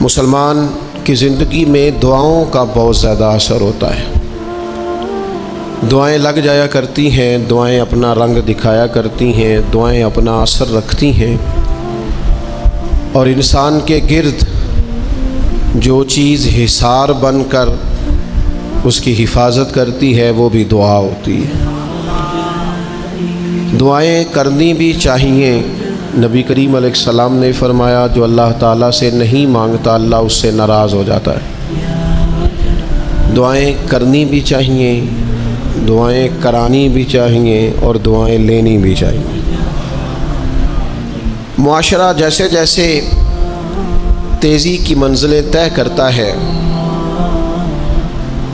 مسلمان کی زندگی میں دعاؤں کا بہت زیادہ اثر ہوتا ہے۔ دعائیں لگ جایا کرتی ہیں، دعائیں اپنا رنگ دکھایا کرتی ہیں، دعائیں اپنا اثر رکھتی ہیں، اور انسان کے گرد جو چیز حصار بن کر اس کی حفاظت کرتی ہے وہ بھی دعا ہوتی ہے۔ دعائیں کرنی بھی چاہیے۔ نبی کریم علیہ السلام نے فرمایا جو اللہ تعالیٰ سے نہیں مانگتا اللہ اس سے ناراض ہو جاتا ہے۔ دعائیں کرنی بھی چاہیے، دعائیں کرانی بھی چاہیے، اور دعائیں لینی بھی چاہیے۔ معاشرہ جیسے جیسے تیزی کی منزلیں طے کرتا ہے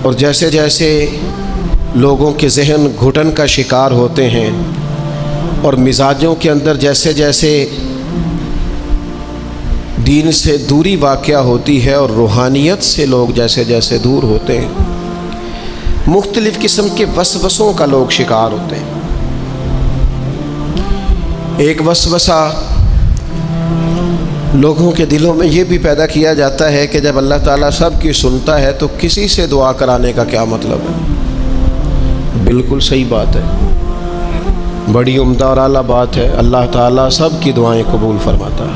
اور جیسے جیسے لوگوں کے ذہن گھٹن کا شکار ہوتے ہیں اور مزاجوں کے اندر جیسے جیسے دین سے دوری واقع ہوتی ہے اور روحانیت سے لوگ جیسے جیسے دور ہوتے ہیں، مختلف قسم کے وسوسوں کا لوگ شکار ہوتے ہیں۔ ایک وسوسہ لوگوں کے دلوں میں یہ بھی پیدا کیا جاتا ہے کہ جب اللہ تعالیٰ سب کی سنتا ہے تو کسی سے دعا کرانے کا کیا مطلب ہے؟ بالکل صحیح بات ہے، بڑی عمدہ اور اعلیٰ بات ہے۔ اللہ تعالیٰ سب کی دعائیں قبول فرماتا ہے۔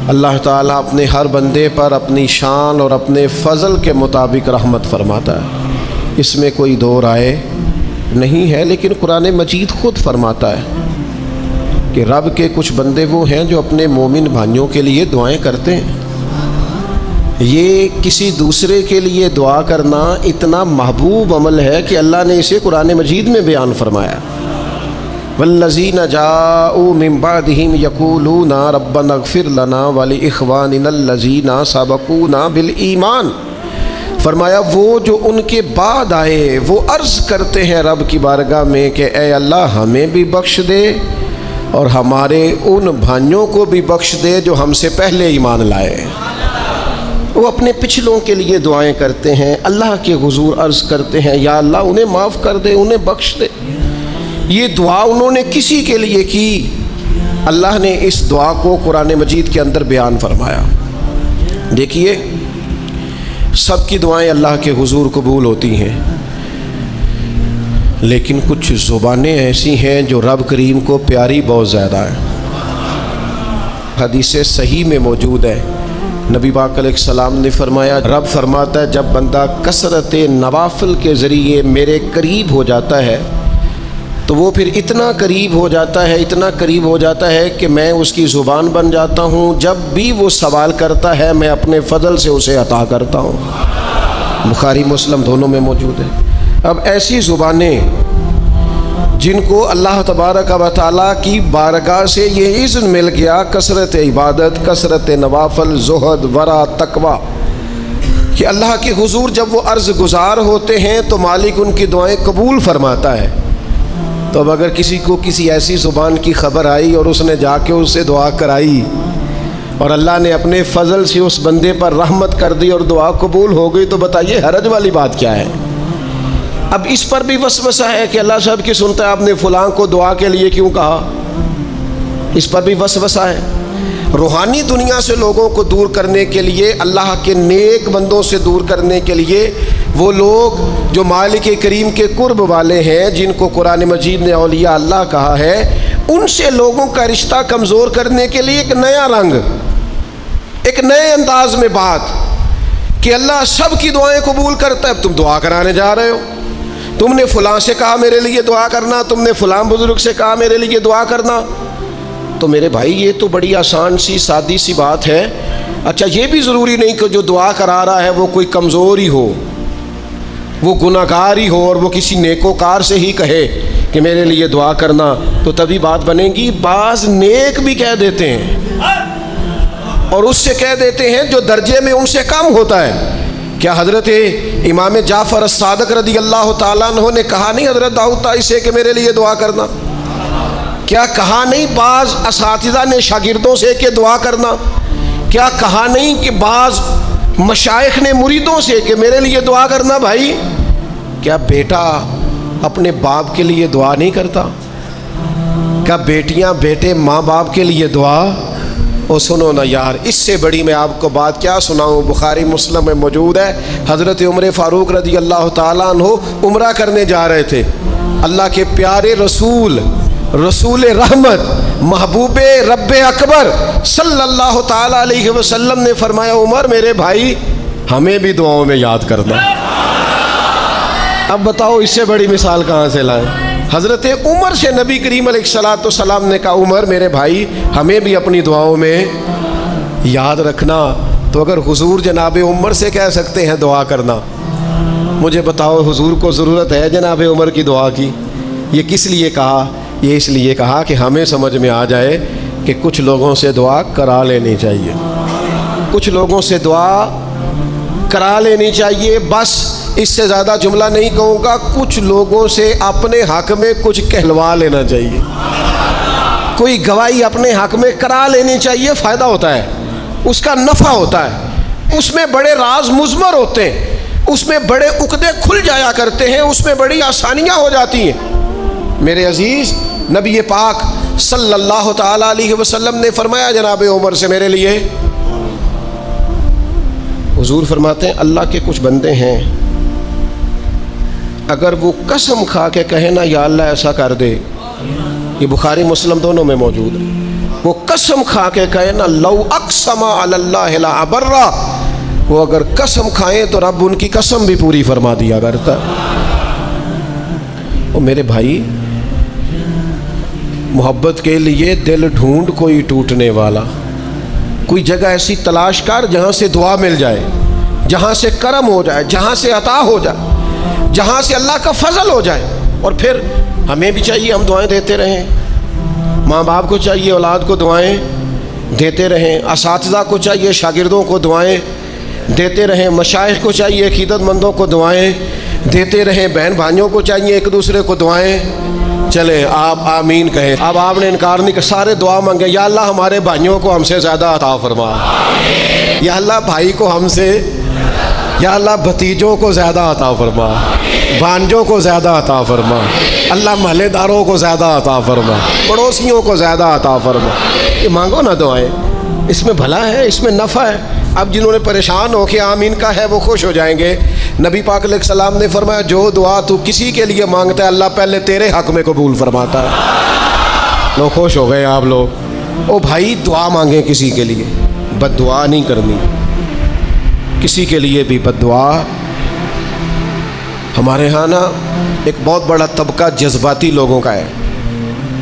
اللہ تعالیٰ اپنے ہر بندے پر اپنی شان اور اپنے فضل کے مطابق رحمت فرماتا ہے، اس میں کوئی دو رائے نہیں ہے۔ لیکن قرآن مجید خود فرماتا ہے کہ رب کے کچھ بندے وہ ہیں جو اپنے مومن بھائیوں کے لیے دعائیں کرتے ہیں۔ یہ کسی دوسرے کے لیے دعا کرنا اتنا محبوب عمل ہے کہ اللہ نے اسے قرآن مجید میں بیان فرمایا۔ والذین جاءوا من بعدہم یقولون ربنا اغفر لنا ولإخواننا الذین سبقونا بالایمان، فرمایا وہ جو ان کے بعد آئے وہ عرض کرتے ہیں رب کی بارگاہ میں کہ اے اللہ ہمیں بھی بخش دے اور ہمارے ان بھائیوں کو بھی بخش دے جو ہم سے پہلے ایمان لائے۔ وہ اپنے پچھلوں کے لیے دعائیں کرتے ہیں، اللہ کے حضور عرض کرتے ہیں یا اللہ انہیں معاف کر دے، انہیں بخش دے۔ یہ دعا انہوں نے کسی کے لیے کی، اللہ نے اس دعا کو قرآن مجید کے اندر بیان فرمایا۔ دیکھیے سب کی دعائیں اللہ کے حضور قبول ہوتی ہیں، لیکن کچھ زبانیں ایسی ہیں جو رب کریم کو پیاری بہت زیادہ ہیں۔ حدیث صحیح میں موجود ہے، نبی پاک علیہ السلام نے فرمایا، رب فرماتا ہے جب بندہ کثرت نوافل کے ذریعے میرے قریب ہو جاتا ہے تو وہ پھر اتنا قریب ہو جاتا ہے، اتنا قریب ہو جاتا ہے کہ میں اس کی زبان بن جاتا ہوں، جب بھی وہ سوال کرتا ہے میں اپنے فضل سے اسے عطا کرتا ہوں۔ بخاری مسلم دونوں میں موجود ہے۔ اب ایسی زبانیں جن کو اللہ تبارک و تعالیٰ کی بارگاہ سے یہ اذن مل گیا، کثرت عبادت، کثرت نوافل، زہد، ورع، تقوی، کہ اللہ کے حضور جب وہ عرض گزار ہوتے ہیں تو مالک ان کی دعائیں قبول فرماتا ہے۔ تو اب اگر کسی کو کسی ایسی زبان کی خبر آئی اور اس نے جا کے اس سے دعا کرائی اور اللہ نے اپنے فضل سے اس بندے پر رحمت کر دی اور دعا قبول ہو گئی، تو بتائیے حرج والی بات کیا ہے؟ اب اس پر بھی وسوسہ ہے کہ اللہ صاحب کی سنتا ہے، آپ نے فلاں کو دعا کے لیے کیوں کہا؟ اس پر بھی وسوسہ ہے۔ روحانی دنیا سے لوگوں کو دور کرنے کے لیے، اللہ کے نیک بندوں سے دور کرنے کے لیے، وہ لوگ جو مالک کریم کے قرب والے ہیں، جن کو قرآن مجید نے اولیاء اللہ کہا ہے، ان سے لوگوں کا رشتہ کمزور کرنے کے لیے ایک نیا رنگ، ایک نئے انداز میں بات کہ اللہ سب کی دعائیں قبول کرتا ہے، تم دعا کرانے جا رہے ہو، تم نے فلاں سے کہا میرے لیے دعا کرنا، تم نے فلاں بزرگ سے کہا میرے لیے دعا کرنا۔ تو میرے بھائی یہ تو بڑی آسان سی سادی سی بات ہے۔ اچھا یہ بھی ضروری نہیں کہ جو دعا کرا رہا ہے وہ کوئی کمزور ہی ہو، وہ گناہگار ہی ہو اور وہ کسی نیکوکار سے ہی کہے کہ میرے لیے دعا کرنا تو تبھی بات بنے گی۔ بعض نیک بھی کہہ دیتے ہیں اور اس سے کہہ دیتے ہیں جو درجے میں ان سے کم ہوتا ہے۔ کیا حضرت امام جعفر الصادق رضی اللہ تعالیٰ عنہ نے کہا نہیں حضرت داؤد طائی سے کہ میرے لیے دعا کرنا؟ کیا کہا نہیں بعض اساتذہ نے شاگردوں سے کہ دعا کرنا؟ کیا کہا نہیں کہ بعض مشائخ نے مریدوں سے کہ میرے لیے دعا کرنا؟ بھائی کیا بیٹا اپنے باپ کے لیے دعا نہیں کرتا؟ کیا بیٹیاں بیٹے ماں باپ کے لیے دعا او سنو نا یار، اس سے بڑی میں آپ کو بات کیا سناؤں، بخاری مسلم میں موجود ہے، حضرت عمر فاروق رضی اللہ تعالیٰ عنہ عمرہ کرنے جا رہے تھے، اللہ کے پیارے رسول، رسول رحمت، محبوب رب اکبر صلی اللہ تعالیٰ علیہ وسلم نے فرمایا عمر میرے بھائی ہمیں بھی دعاؤں میں یاد کرنا۔ اب بتاؤ اس سے بڑی مثال کہاں سے لائیں؟ حضرت عمر سے نبی کریم علیہ الصلوۃ والسلام نے کہا عمر میرے بھائی ہمیں بھی اپنی دعاؤں میں یاد رکھنا۔ تو اگر حضور جناب عمر سے کہہ سکتے ہیں دعا کرنا، مجھے بتاؤ حضور کو ضرورت ہے جناب عمر کی دعا کی؟ یہ کس لیے کہا؟ یہ اس لیے کہا کہ ہمیں سمجھ میں آ جائے کہ کچھ لوگوں سے دعا کرا لینی چاہیے، کچھ لوگوں سے دعا کرا لینی چاہیے، بس اس سے زیادہ جملہ نہیں کہوں گا، کچھ لوگوں سے اپنے حق میں کچھ کہلوا لینا چاہیے، کوئی گواہی اپنے حق میں کرا لینی چاہیے، فائدہ ہوتا ہے، اس کا نفع ہوتا ہے، اس میں بڑے راز مضمر ہوتے ہیں، اس میں بڑے عقدے کھل جایا کرتے ہیں، اس میں بڑی آسانیاں ہو جاتی ہیں۔ میرے عزیز نبی پاک صلی اللہ تعالیٰ علیہ وسلم نے فرمایا جناب عمر سے میرے لیے، حضور فرماتے ہیں اللہ کے کچھ بندے ہیں اگر وہ قسم کھا کے کہے نا یا اللہ ایسا کر دے، یہ بخاری مسلم دونوں میں موجود ہے، وہ قسم کھا کے کہے نا لو اقسم علی اللہ لا برا، وہ اگر قسم کھائیں تو رب ان کی قسم بھی پوری فرما دیا کرتا۔ اور میرے بھائی محبت کے لیے دل ڈھونڈ کوئی ٹوٹنے والا، کوئی جگہ ایسی تلاش کر جہاں سے دعا مل جائے، جہاں سے کرم ہو جائے، جہاں سے عطا ہو جائے، جہاں سے اللہ کا فضل ہو جائے۔ اور پھر ہمیں بھی چاہیے ہم دعائیں دیتے رہیں، ماں باپ کو چاہیے اولاد کو دعائیں دیتے رہیں، اساتذہ کو چاہیے شاگردوں کو دعائیں دیتے رہیں، مشائخ کو چاہیے عقیدت مندوں کو دعائیں دیتے رہیں، بہن بھائیوں کو چاہیے ایک دوسرے کو دعائیں۔ چلیں آپ آمین کہیں۔ اب آپ نے انکار نہیں کہ سارے دعا مانگے، یا اللہ ہمارے بھائیوں کو ہم سے زیادہ عطا فرما، یا اللہ بھائی کو ہم سے، یا اللہ بھتیجوں کو زیادہ عطا فرما، بھانجوں کو زیادہ عطا فرما، اللہ محلے داروں کو زیادہ عطا فرما، پڑوسیوں کو زیادہ عطا فرما۔ یہ مانگو نا دعائیں، اس میں بھلا ہے، اس میں نفع ہے۔ اب جنہوں نے پریشان ہو کے آمین کا ہے وہ خوش ہو جائیں گے۔ نبی پاک علیہ السلام نے فرمایا جو دعا تو کسی کے لیے مانگتا ہے اللہ پہلے تیرے حق میں قبول فرماتا ہے۔ لوگ خوش ہو گئے آپ لوگ۔ او بھائی دعا مانگیں کسی کے لیے، بد دعا نہیں کرنی، کسی کے لیے بھی بد دعا۔ ہمارے ہاں نا ایک بہت بڑا طبقہ جذباتی لوگوں کا ہے۔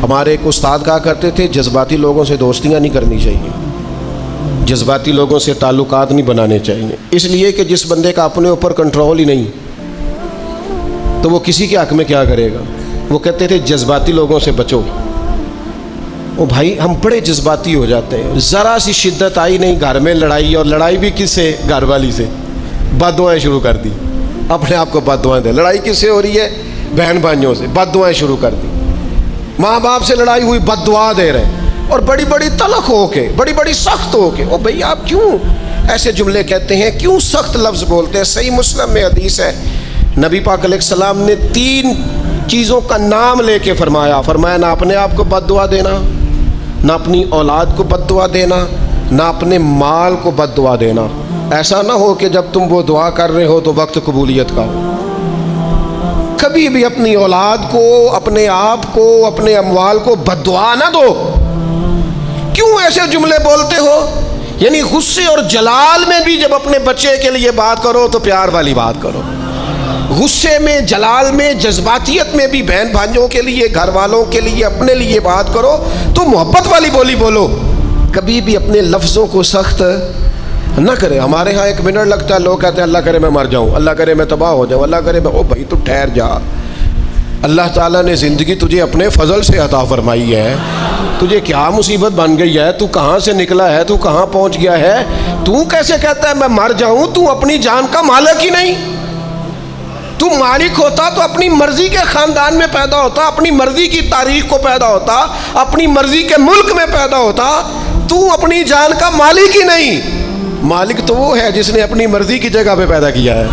ہمارے ایک استاد کہا کرتے تھے جذباتی لوگوں سے دوستیاں نہیں کرنی چاہیے، جذباتی لوگوں سے تعلقات نہیں بنانے چاہیے، اس لیے کہ جس بندے کا اپنے اوپر کنٹرول ہی نہیں تو وہ کسی کے حق میں کیا کرے گا۔ وہ کہتے تھے جذباتی لوگوں سے بچو۔ او بھائی ہم بڑے جذباتی ہو جاتے ہیں، ذرا سی شدت آئی نہیں گھر میں لڑائی، اور لڑائی بھی کس سے؟ گھر والی سے، بد دعائیں شروع کر دی، اپنے آپ کو بد دعائیں دے۔ لڑائی کس سے ہو رہی ہے؟ بہن بھائیوں سے، بد دعائیں شروع کر دی۔ ماں باپ سے لڑائی ہوئی، بد دعا دے رہے، اور بڑی بڑی تلخ ہو کے، بڑی بڑی سخت ہو کے۔ او بھئی آپ کیوں ایسے جملے کہتے ہیں، کیوں سخت لفظ بولتے ہیں؟ صحیح مسلم میں حدیث ہے، نبی پاک علیہ السلام نے 3 چیزوں کا نام لے کے فرمایا نہ اپنے آپ کو بد دعا دینا، نہ اپنی اولاد کو بد دعا دینا، نہ اپنے مال کو بد دعا دینا۔ ایسا نہ ہو کہ جب تم وہ دعا کر رہے ہو تو وقت قبولیت کا ہو۔ کبھی بھی اپنی اولاد کو، اپنے آپ کو، اپنے اموال کو بد دعا نہ دو۔ کیوں ایسے جملے بولتے ہو؟ یعنی غصے اور جلال میں بھی جب اپنے بچے کے لیے بات کرو تو پیار والی بات کرو، غصے میں، جلال میں، جذباتیت میں بھی بہن بھائیوں کے لیے، گھر والوں کے لیے، اپنے لیے بات کرو تو محبت والی بولی بولو۔ کبھی بھی اپنے لفظوں کو سخت نہ کرے۔ ہمارے ہاں 1 منٹ لگتا ہے، لوگ کہتے ہیں اللہ کرے میں مر جاؤں، اللہ کرے میں تباہ ہو جاؤں، اللہ کرے میں۔ او بھائی تو ٹھہر جا، اللہ تعالیٰ نے زندگی تجھے اپنے فضل سے عطا فرمائی ہے، تجھے کیا مصیبت بن گئی ہے، تو کہاں سے نکلا ہے، تو کہاں پہنچ گیا ہے، تو کیسے کہتا ہے میں مر جاؤں؟ تو اپنی جان کا مالک ہی نہیں۔ تو مالک ہوتا تو اپنی مرضی کے خاندان میں پیدا ہوتا، اپنی مرضی کی تاریخ کو پیدا ہوتا، اپنی مرضی کے ملک میں پیدا ہوتا۔ تو اپنی جان کا مالک ہی نہیں۔ مالک تو وہ ہے جس نے اپنی مرضی کی جگہ پہ پیدا کیا ہے،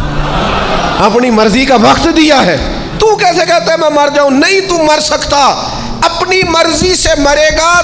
اپنی مرضی کا وقت دیا ہے۔ تو کیسے کہتا ہے میں مر جاؤں؟ نہیں، تو مر سکتا، اپنی مرضی سے مرے گا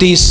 30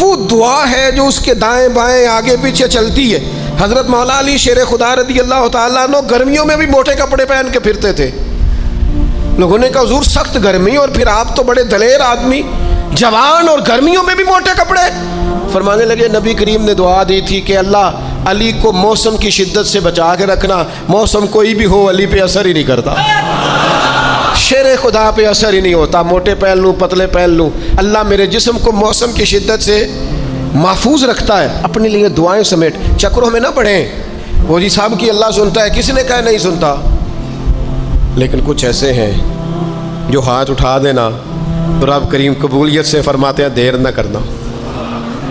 وہ دعا ہے جو اس کے دائیں بائیں آگے پیچھے چلتی ہے۔ حضرت مولا علی شیر خدا رضی اللہ تعالیٰ عنہ گرمیوں میں بھی موٹے کپڑے پہن کے پھرتے تھے۔ لوگوں نے کہا حضور سخت گرمی اور پھر آپ تو بڑے دلیر آدمی، جوان اور گرمیوں میں بھی موٹے کپڑے۔ فرمانے لگے نبی کریم نے دعا دی تھی کہ اللہ علی کو موسم کی شدت سے بچا کے رکھنا، موسم کوئی بھی ہو علی پہ اثر ہی نہیں کرتا، شیر خدا پہ اثر ہی نہیں ہوتا، موٹے پہن لوں پتلے پہن لوں، اللہ میرے جسم کو موسم کی شدت سے محفوظ رکھتا ہے۔ اپنے لیے دعائیں سمیٹ چکروں میں نہ پڑھیں، وہ جی صاحب کی اللہ سنتا ہے، کسی نے کہا نہیں سنتا، لیکن کچھ ایسے ہیں جو ہاتھ اٹھا دینا تو رب کریم قبولیت سے فرماتے ہیں دیر نہ کرنا،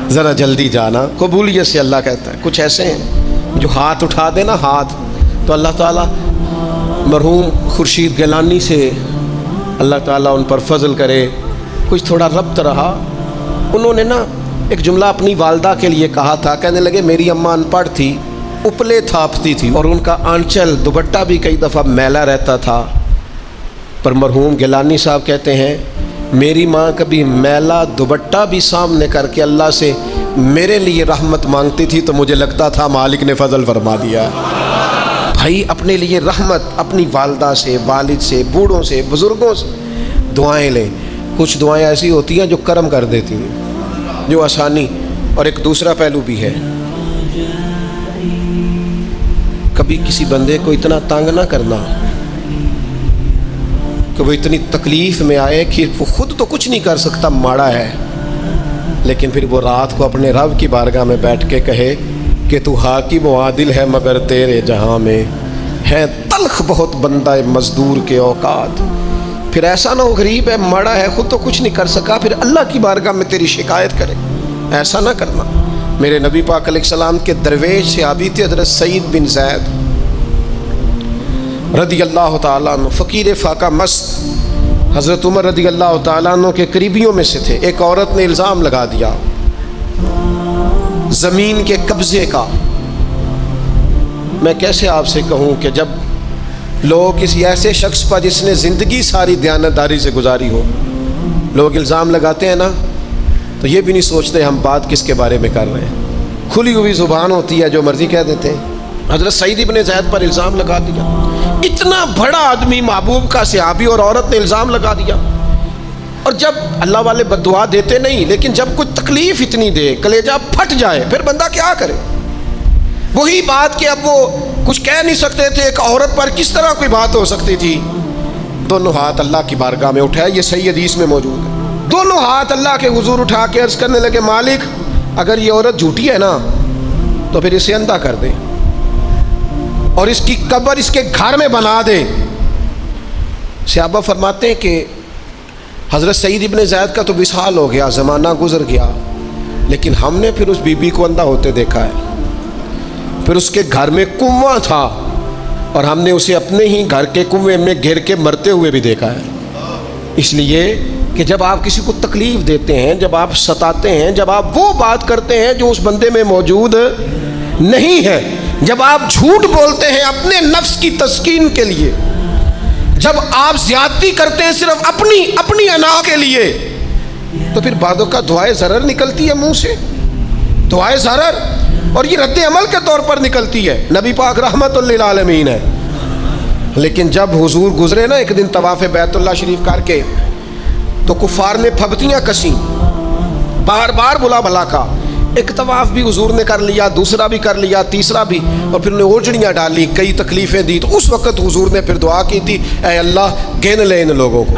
ذرا جلدی جانا، قبولیت سے اللہ کہتا ہے۔ کچھ ایسے ہیں جو ہاتھ اٹھا دینا ہاتھ، تو اللہ تعالیٰ مرحوم خورشید گیلانی سے اللہ تعالیٰ ان پر فضل کرے، کچھ تھوڑا ربط رہا۔ انہوں نے نا ایک جملہ اپنی والدہ کے لیے کہا تھا، کہنے لگے میری اماں ان پڑھ تھی، اپلے تھاپتی تھی اور ان کا آنچل دوپٹہ بھی کئی دفعہ میلا رہتا تھا، پر مرحوم گیلانی صاحب کہتے ہیں میری ماں کبھی میلا دوپٹہ بھی سامنے کر کے اللہ سے میرے لیے رحمت مانگتی تھی تو مجھے لگتا تھا مالک نے فضل فرما دیا۔ بھائی اپنے لیے رحمت اپنی والدہ سے، والد سے، بوڑھوں سے، بزرگوں سے دعائیں لیں۔ کچھ دعائیں ایسی ہوتی ہیں جو کرم کر دیتی ہیں، جو آسانی۔ اور ایک دوسرا پہلو بھی ہے، کبھی کسی بندے کو اتنا تنگ نہ کرنا کہ وہ اتنی تکلیف میں آئے کہ وہ خود تو کچھ نہیں کر سکتا، ماڑا ہے، لیکن پھر وہ رات کو اپنے رب کی بارگاہ میں بیٹھ کے کہے کہ تو حاکم و عادل ہے مگر تیرے جہاں میں ہے تلخ بہت بندہ مزدور کے اوقات۔ پھر ایسا نہ ہو غریب ہے، ماڑا ہے، خود تو کچھ نہیں کر سکا، پھر اللہ کی بارگاہ میں تیری شکایت کرے، ایسا نہ کرنا۔ میرے نبی پاک علیہ السلام کے درویش صحابی تھے حضرت سعید بن زید رضی اللہ تعالیٰ عنہ، فقیر فاقہ مست، حضرت عمر رضی اللہ تعالیٰ عنہ کے قریبیوں میں سے تھے۔ ایک عورت نے الزام لگا دیا زمین کے قبضے کا۔ میں کیسے آپ سے کہوں کہ جب لوگ کسی ایسے شخص پر جس نے زندگی ساری دیانتداری سے گزاری ہو، لوگ الزام لگاتے ہیں نا، تو یہ بھی نہیں سوچتے ہم بات کس کے بارے میں کر رہے ہیں، کھلی ہوئی زبان ہوتی ہے، جو مرضی کہہ دیتے ہیں۔ حضرت سعید بن زید پر الزام لگا دیا، اتنا بڑا آدمی محبوب کا صحابی اور عورت نے الزام لگا دیا۔ اور جب اللہ والے بددعا دیتے نہیں، لیکن جب کوئی تکلیف اتنی دے، کلیجہ پھٹ جائے، پھر بندہ کیا کرے؟ وہی بات کہ اب وہ کچھ کہہ نہیں سکتے تھے، ایک عورت پر کس طرح کوئی بات ہو سکتی تھی؟ دونوں ہاتھ اللہ کی بارگاہ میں اٹھائے، یہ صحیح حدیث میں موجود ہے۔ دونوں ہاتھ اللہ کے حضور اٹھا کے عرض کرنے لگے مالک اگر یہ عورت جھوٹی ہے نا تو پھر اسے اندھا کر دے اور اس کی قبر اس کے گھر میں بنا دے۔ صحابہ فرماتے ہیں کہ حضرت سعید ابن زید کا تو وصال ہو گیا، زمانہ گزر گیا، لیکن ہم نے پھر اس بی بی کو اندھا ہوتے دیکھا ہے۔ پھر اس کے گھر میں کنواں تھا اور ہم نے اسے اپنے ہی گھر کے کنویں میں گر کے مرتے ہوئے بھی دیکھا ہے۔ اس لیے کہ جب آپ کسی کو تکلیف دیتے ہیں، جب آپ ستاتے ہیں، جب آپ وہ بات کرتے ہیں جو اس بندے میں موجود نہیں ہے، جب آپ جھوٹ بولتے ہیں اپنے نفس کی تسکین کے لیے، جب آپ زیادتی کرتے ہیں صرف اپنی انا کے لیے، تو پھر بعدوں کا دعائے ضرر نکلتی ہے منہ سے، دعائے ضرر، اور یہ رد عمل کے طور پر نکلتی ہے۔ نبی پاک رحمت للعالمین ہے، لیکن جب حضور گزرے نا ایک دن طواف بیت اللہ شریف کر کے، تو کفار نے پھبتیاں کسیں، بار بار بلا بھلا کا، ایک طواف بھی حضور نے کر لیا، دوسرا بھی کر لیا، تیسرا بھی، اور پھر انہیں اوجڑیاں ڈالی، کئی تکلیفیں دی۔ تو اس وقت حضور نے پھر دعا کی تھی اے اللہ گن لے ان لوگوں کو،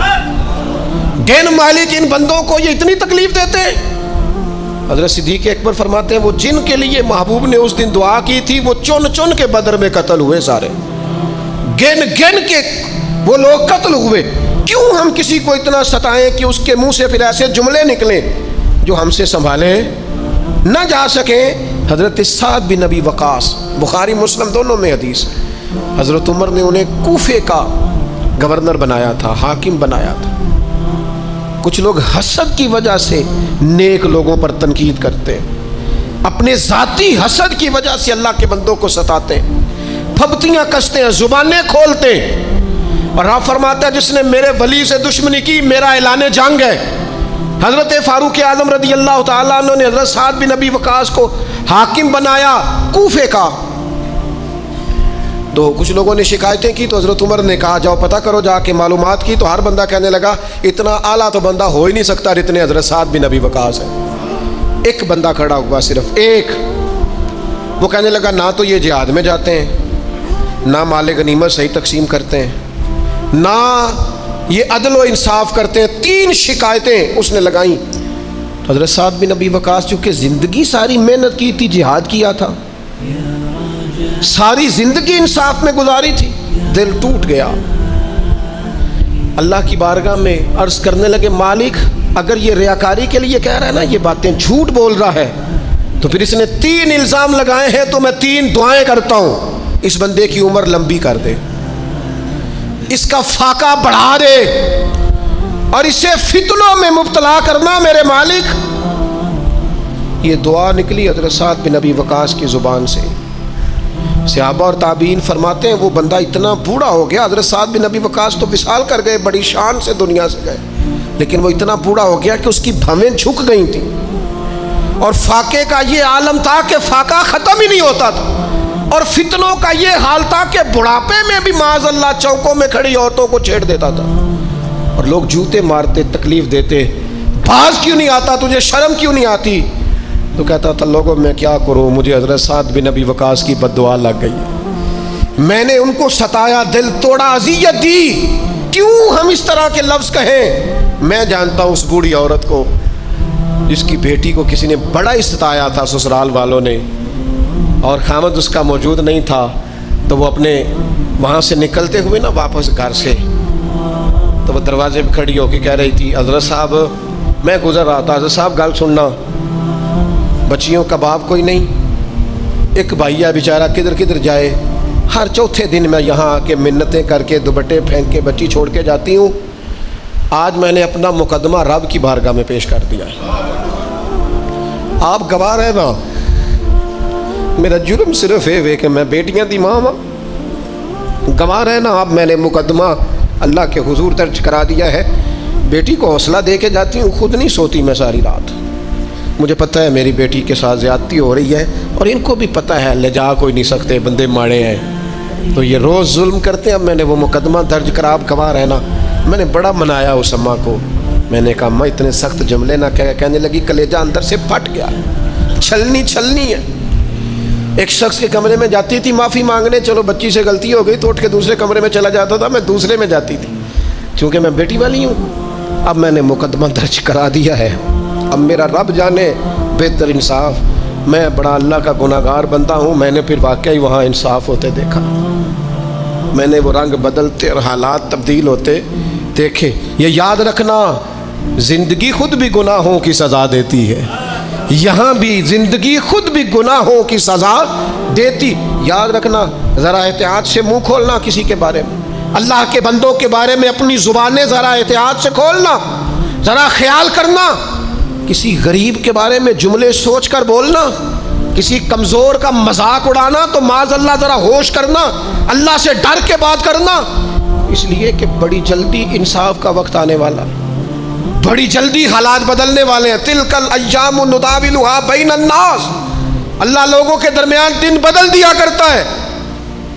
گن مالک ان بندوں کو، یہ اتنی تکلیف دیتے ہیں۔ حضرت صدیق اکبر فرماتے ہیں وہ جن کے لیے محبوب نے اس دن دعا کی تھی وہ چن چن کے بدر میں قتل ہوئے، سارے گن گن کے وہ لوگ قتل ہوئے۔ کیوں ہم کسی کو اتنا ستائیں کہ اس کے منہ سے پھر ایسے جملے نکلیں جو ہم سے سنبھالے نہ جا سکیں۔ حضرت سعد بن نبی وقاص، بخاری مسلم دونوں میں حدیث، حضرت عمر نے انہیں کوفے کا گورنر بنایا تھا، حاکم بنایا تھا۔ کچھ لوگ حسد کی وجہ سے نیک لوگوں پر تنقید کرتے ہیں، اپنے ذاتی حسد کی وجہ سے اللہ کے بندوں کو ستاتے ہیں، پھبتیاں کستے ہیں، زبانیں کھولتے ہیں۔ اور آپ فرماتا ہے جس نے میرے ولی سے دشمنی کی میرا اعلان جنگ ہے، حضرت فاروق اعظم رضی اللہ تعالیٰ عنہ نے حضرت سعد بن ابی وقاص کو حاکم بنایا کوفے کا. تو کچھ لوگوں نے شکایتیں کی تو حضرت عمر نے کہا جاؤ پتہ کرو جا کے معلومات کی. تو ہر بندہ کہنے لگا اتنا اعلیٰ تو بندہ ہو ہی نہیں سکتا جتنے حضرت سعد بن ابی وقاص ہیں. ایک بندہ کھڑا ہوا صرف ایک. وہ کہنے لگا نہ تو یہ جہاد میں جاتے ہیں, نہ مال غنیمت صحیح تقسیم کرتے ہیں, نہ یہ عدل و انصاف کرتے ہیں. 3 شکایتیں اس نے لگائیں. حضرت سعد بن ابی وقاص چونکہ زندگی ساری محنت کی تھی, جہاد کیا تھا, ساری زندگی انصاف میں گزاری تھی, دل ٹوٹ گیا. اللہ کی بارگاہ میں عرض کرنے لگے مالک اگر یہ ریاکاری کے لیے کہہ رہا ہے نا, یہ باتیں جھوٹ بول رہا ہے, تو پھر اس نے 3 الزام لگائے ہیں تو میں 3 دعائیں کرتا ہوں اس بندے کی عمر لمبی کر دے, اس کا فاقہ بڑھا دے, اور اسے فتنوں میں مبتلا کرنا میرے مالک. یہ دعا نکلی حضرت سعد بن ابی وقاص کی زبان سے. صحابہ اور تابعین فرماتے ہیں وہ بندہ اتنا بوڑھا ہو گیا. حضرت سعد بن ابی وقاص تو وصال کر گئے, بڑی شان سے دنیا سے گئے, لیکن وہ اتنا بوڑھا ہو گیا کہ اس کی بھویں جھک گئی تھیں, اور فاقے کا یہ عالم تھا کہ فاقہ ختم ہی نہیں ہوتا تھا, اور فتنوں کا یہ حال تھا کہ بڑھاپے میں بھی معاذ اللہ چوکوں میں کھڑی عورتوں کو چھیڑ دیتا تھا, اور لوگ جوتے مارتے, تکلیف دیتے, باز کیوں نہیں آتا تجھے, شرم کیوں نہیں آتی؟ تو کہتا تھا لوگوں میں کیا کروں, مجھے حضرت سعد بن ابی وقاص کی بد دعا لگ گئی, میں نے ان کو ستایا, دل توڑا, اذیت دی, کیوں ہم اس طرح کے لفظ کہیں؟ میں جانتا ہوں اس بوڑھی عورت کو جس کی بیٹی کو کسی نے بڑا ہی ستایا تھا سسرال والوں نے, اور خامد اس کا موجود نہیں تھا, تو وہ اپنے وہاں سے نکلتے ہوئے نا واپس گھر سے, تو وہ دروازے پہ کھڑی ہو کے کہہ رہی تھی حضرت صاحب میں گزر رہا تھا, حضرت صاحب گل سننا, بچیوں کا باپ کوئی نہیں, ایک بھائی ہے بیچارہ کدھر کدھر جائے, ہر چوتھے دن میں یہاں آ کے منتیں کر کے دوپٹے پھینک کے بچی چھوڑ کے جاتی ہوں. آج میں نے اپنا مقدمہ رب کی بارگاہ میں پیش کر دیا ہے, آپ گواہ رہے نا, میرا جرم صرف ہے کہ میں بیٹیاں دی ماں ہوں, گواہ رہے نا آپ, میں نے مقدمہ اللہ کے حضور درج کرا دیا ہے. بیٹی کو حوصلہ دے کے جاتی ہوں, خود نہیں سوتی میں ساری رات, مجھے پتہ ہے میری بیٹی کے ساتھ زیادتی ہو رہی ہے, اور ان کو بھی پتہ ہے لے جا کوئی نہیں سکتے, بندے ماڑے ہیں, تو یہ روز ظلم کرتے ہیں. اب میں نے وہ مقدمہ درج کرا, آپ گواہ رہنا. میں نے بڑا منایا اس اماں کو, میں نے کہا اماں اتنے سخت جملے نہ کہنے لگی, کلیجہ اندر سے پھٹ گیا, چھلنی ہے. ایک شخص کے کمرے میں جاتی تھی معافی مانگنے, چلو بچی سے غلطی ہو گئی تو اٹھ کے دوسرے کمرے میں چلا جاتا تھا, میں دوسرے میں جاتی تھی, چونکہ میں بیٹی والی ہوں. اب میں نے مقدمہ درج کرا دیا ہے, اب میرا رب جانے بہتر انصاف, میں بڑا اللہ کا گناہ گار بندہ ہوں. میں نے پھر واقعی وہاں انصاف ہوتے دیکھا, میں نے وہ رنگ بدلتے اور حالات تبدیل ہوتے دیکھے. یہ یاد رکھنا زندگی خود بھی گناہوں کی سزا دیتی ہے, یہاں بھی زندگی خود بھی گناہوں کی سزا دیتی. یاد رکھنا, ذرا احتیاط سے منہ کھولنا کسی کے بارے میں, اللہ کے بندوں کے بارے میں اپنی زبانیں ذرا احتیاط سے کھولنا, ذرا خیال کرنا. کسی غریب کے بارے میں جملے سوچ کر بولنا, کسی کمزور کا مذاق اڑانا تو معاذ اللہ ذرا ہوش کرنا, اللہ سے ڈر کے بات کرنا, اس لیے کہ بڑی جلدی انصاف کا وقت آنے والا, بڑی جلدی حالات بدلنے والے ہیں. تلک الایام نداولها بین الناس, اللہ لوگوں کے درمیان دن بدل دیا کرتا ہے,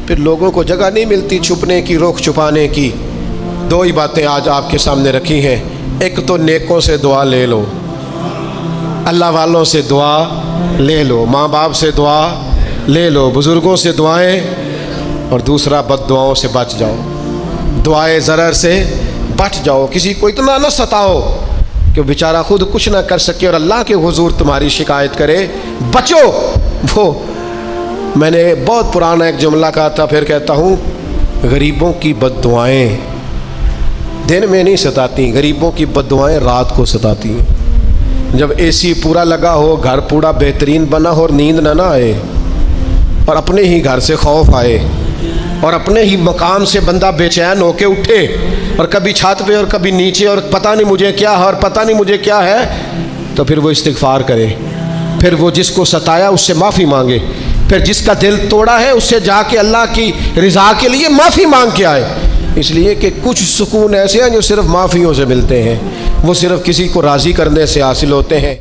پھر لوگوں کو جگہ نہیں ملتی چھپنے کی, رخ چھپانے کی. 2 ہی باتیں آج آپ کے سامنے رکھی ہیں. ایک تو نیکوں سے دعا لے لو, اللہ والوں سے دعا لے لو, ماں باپ سے دعا لے لو, بزرگوں سے دعائیں, اور دوسرا بد دعاؤں سے بچ جاؤ, دعائے ضرر سے بچ جاؤ. کسی کو اتنا نہ ستاؤ کہ بیچارہ خود کچھ نہ کر سکے اور اللہ کے حضور تمہاری شکایت کرے, بچو. وہ میں نے بہت پرانا ایک جملہ کہا تھا, پھر کہتا ہوں, غریبوں کی بد دعائیں دن میں نہیں ستاتی, غریبوں کی بد دعائیں رات کو ستاتی ہیں. جب اے سی پورا لگا ہو, گھر پورا بہترین بنا ہو, اور نیند نہ آئے, اور اپنے ہی گھر سے خوف آئے, اور اپنے ہی مقام سے بندہ بے چین ہو کے اٹھے, اور کبھی چھت پہ اور کبھی نیچے, اور پتہ نہیں مجھے کیا ہے اور پتہ نہیں مجھے کیا ہے, تو پھر وہ استغفار کرے, پھر وہ جس کو ستایا اس سے معافی مانگے, پھر جس کا دل توڑا ہے اس سے جا کے اللہ کی رضا کے لیے معافی مانگ کے آئے. اس لیے کہ کچھ سکون ایسے ہیں جو صرف معافیوں سے ملتے ہیں. وہ صرف کسی کو راضی کرنے سے حاصل ہوتے ہیں۔